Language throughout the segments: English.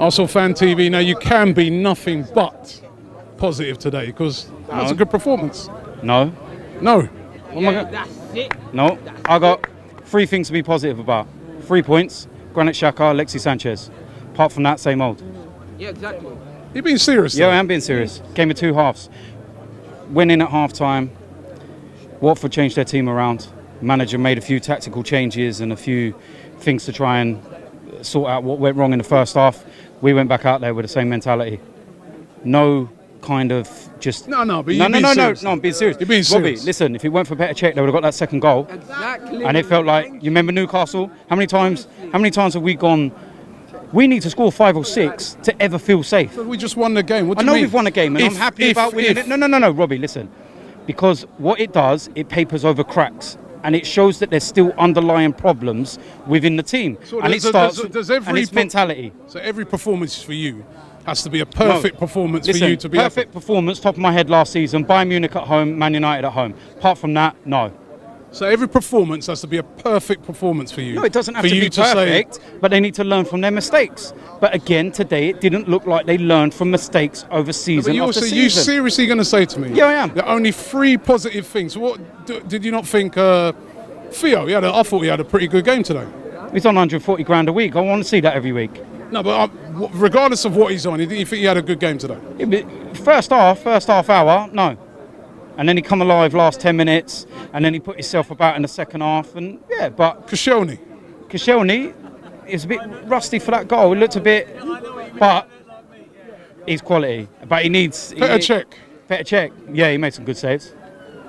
ArsenalFanTV. Now, you can be nothing but positive today because that was a good performance. No. No. That's it. No. I got 3 things to be positive about. 3 points, Granit Xhaka, Alexis Sanchez. Apart from that, same old. Yeah, exactly. You're being serious, Yeah, though. I am being serious. Game of 2 halves. Winning at half-time. Watford changed their team around. Manager made a few tactical changes and a few things to try and sort out what went wrong in the first half. We went back out there with the same mentality. No kind of just... No, but No, you're being serious. I'm being serious. You're being Robbie, serious. listen, if it weren't for Petr Cech, they would have got that second goal. Exactly. And it felt like, you remember Newcastle? How many times have we gone, we need to score 5 or 6 to ever feel safe? But we just won the game. What do I you know mean? we've won a game and I'm happy about winning it. No, Robbie, listen. Because what it does, it papers over cracks. And it shows that there's still underlying problems within the team. So and it starts and it's mentality. So every performance for you has to be a perfect performance Listen, for you to be perfect performance, top of my head last season, Bayern Munich at home, Man United at home. Apart from that, no. So every performance has to be a perfect performance for you. No, it doesn't have to be perfect, but they need to learn from their mistakes. But again, today, it didn't look like they learned from mistakes over season after season. You seriously going to say to me? Yeah, I am. There are only 3 positive things. What did you not think? Theo, I thought he had a pretty good game today. He's on 140 grand a week. I want to see that every week. No, but regardless of what he's on, do you think he had a good game today? First half hour, no. And then he come alive last 10 minutes, and then he put himself about in the second half, and yeah, but... Koscielny is a bit rusty for that goal. It looked a bit... But he's quality. But he needs... Petr Cech. Yeah, he made some good saves.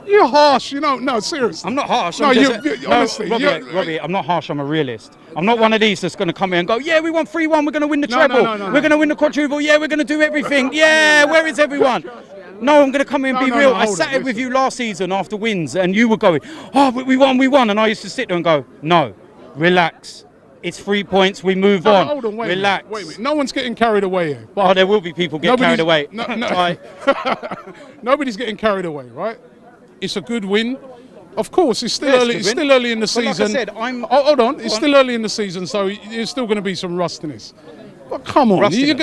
You're harsh, No, seriously. I'm not harsh. Honestly. Robbie, I'm not harsh. I'm a realist. I'm not one of these that's going to come here and go, yeah, we won 3-1. We're going to win the treble. No. We're going to win the quadruple. Yeah, we're going to do everything. Yeah, where is everyone? No, I'm going to come here and be real. I sat here with you last season after wins, and you were going, oh, but we won. And I used to sit there and go, no, relax. It's 3 points. We move on. Hold on, relax. Wait a minute. No one's getting carried away here. Oh, there will be people getting carried away. Nobody's getting carried away, right? It's a good win. Of course, it's still early. It's still early in the season. Like I said, hold on. It's still early in the season, so there's still going to be some rustiness. But come on, you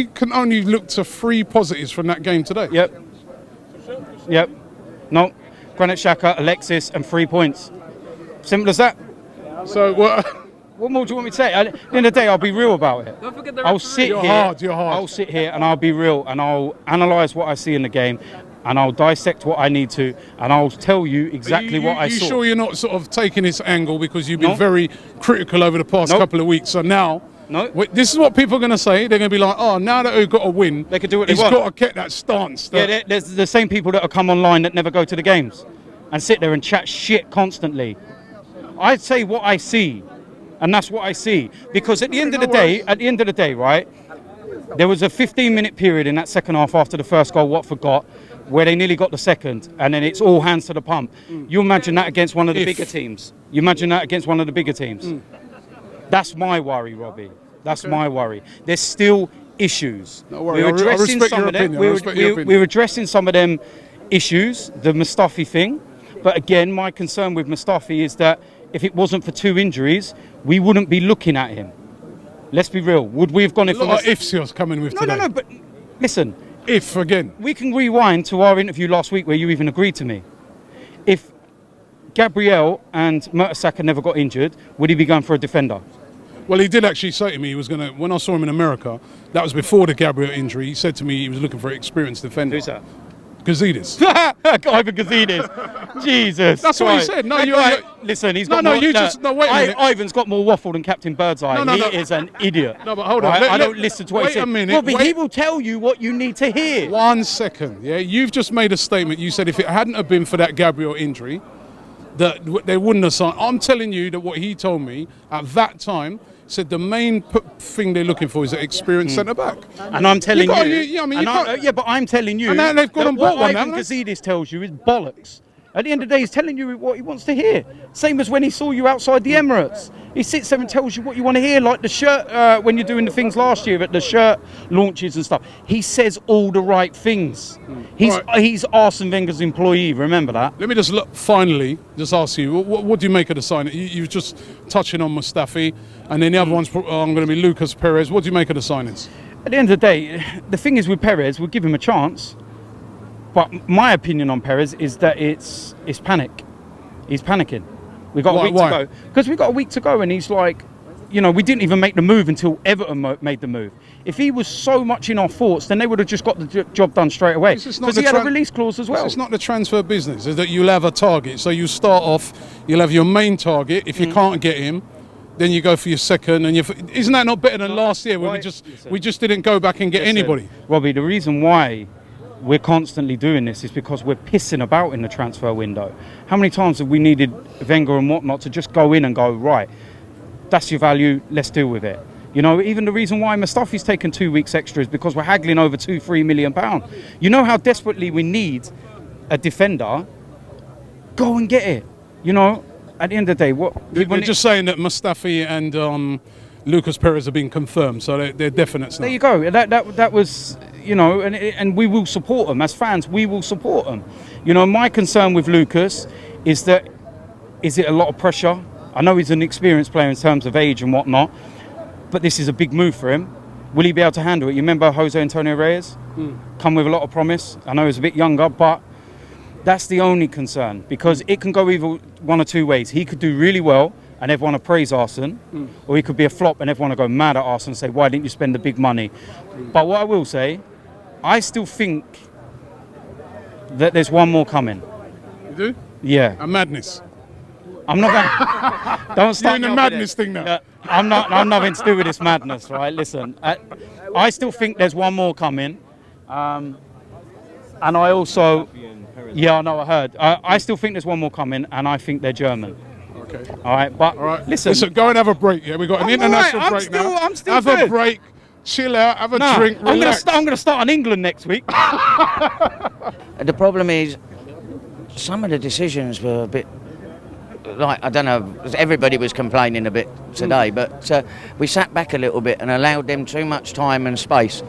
can only look to 3 positives from that game today. Yep. No, Granit Xhaka, Alexis, and 3 points. Simple as that. So what? What more do you want me to say? At the end of the day, I'll be real about it. Don't forget the I'll sit You're here. hard. I'll sit here and I'll be real and I'll analyse what I see in the game and I'll dissect what I need to and I'll tell you exactly what I saw. You sure you're not sort of taking this angle because you've been very critical over the past couple of weeks? So now, this is what people are going to say. They're going to be like, oh, now that we've got a win, they can do what they want. He's got to get that stance. Yeah, there's the same people that will come online that never go to the games and sit there and chat shit constantly. I'd say what I see. And that's what I see. Because at the end of the day, right, there was a 15-minute period in that second half after the first goal Watford got where they nearly got the second, and then it's all hands to the pump. You imagine that against one of the bigger teams. That's my worry, Robbie. That's my worry. There's still issues. No worry. I respect your opinion. We're addressing some of them issues, the Mustafi thing. But again, my concern with Mustafi is that if it wasn't for 2 injuries, we wouldn't be looking at him. Let's be real. Would we have gone if... ifs coming with today. No, but listen. If, again. We can rewind to our interview last week where you even agreed to me. If Gabriel and Mertesacker never got injured, would he be going for a defender? Well, he did actually say to me he was going to... When I saw him in America, that was before the Gabriel injury, he said to me he was looking for an experienced defender. Who's that? Gazidis. Ivan Gazidis. Jesus. That's what he said. No, listen, he's got more... wait a minute. Ivan's got more waffle than Captain Birdseye. He is an idiot. No, but hold on. I don't listen to what he said. Wait a minute. Robbie, he will tell you what you need to hear. 1 second. Yeah, you've just made a statement. You said if it hadn't have been for that Gabriel injury, that they wouldn't have signed. I'm telling you that what he told me at that time said the main thing they're looking for is an experienced centre-back. And I'm telling but I'm telling you... And now they've got and bought one, Ivan Gazidis tells you is bollocks. At the end of the day, he's telling you what he wants to hear. Same as when he saw you outside the Emirates. He sits there and tells you what you want to hear, like the shirt, when you're doing the things last year at the shirt launches and stuff. He says all the right things. He's Arsene Wenger's employee, remember that? Let me just finally just ask you, what do you make of the signing? You were just touching on Mustafi, and then the other one's going to be Lucas Perez. What do you make of the signings? At the end of the day, the thing is with Perez, we'll give him a chance. But my opinion on Perez is that it's panic. He's panicking. We got a week to go. Because we got a week to go, and he's like, you know, we didn't even make the move until Everton made the move. If he was so much in our thoughts, then they would have just got the job done straight away. Because he had a release clause as well. It's not the transfer business. It's that you'll have a target. So you start off, you'll have your main target. If you can't get him, then you go for your second. And isn't that not better than last year, where we just didn't go back and get anybody? Robbie, the reason why we're constantly doing this is because we're pissing about in the transfer window. How many times have we needed Wenger and whatnot to just go in and go, right, that's your value, let's deal with it. You know, even the reason why Mustafi's taken 2 weeks extra is because we're haggling over £2-3 million. You know how desperately we need a defender? Go and get it. You know, at the end of the day, We're just saying that Mustafi and Lucas Perez have been confirmed, so they're definite now. There you go. That was, you know, and we will support them. As fans, we will support them. You know, my concern with Lucas is that, is it a lot of pressure? I know he's an experienced player in terms of age and whatnot, but this is a big move for him. Will he be able to handle it? You remember Jose Antonio Reyes? Come with a lot of promise. I know he's a bit younger, but that's the only concern, because it can go either one or two ways. He could do really well and everyone will praise Arsene, or he could be a flop and everyone will go mad at Arsene and say, why didn't you spend the big money? But what I will say, I still think that there's one more coming. You do? Yeah. A madness. I'm not going. Don't start You're in the madness thing now. I'm nothing to do with this madness, right? Listen, I still think there's one more coming, and I also, I know, I heard. I still think there's one more coming, and I think they're German. Okay. All right, but listen, go and have a break. Yeah, we got an international break now. I'm still have good. a break, chill out, have a drink, relax. I'm going to start on England next week. The problem is, some of the decisions were a bit, like, I don't know, everybody was complaining a bit today, but we sat back a little bit and allowed them too much time and space.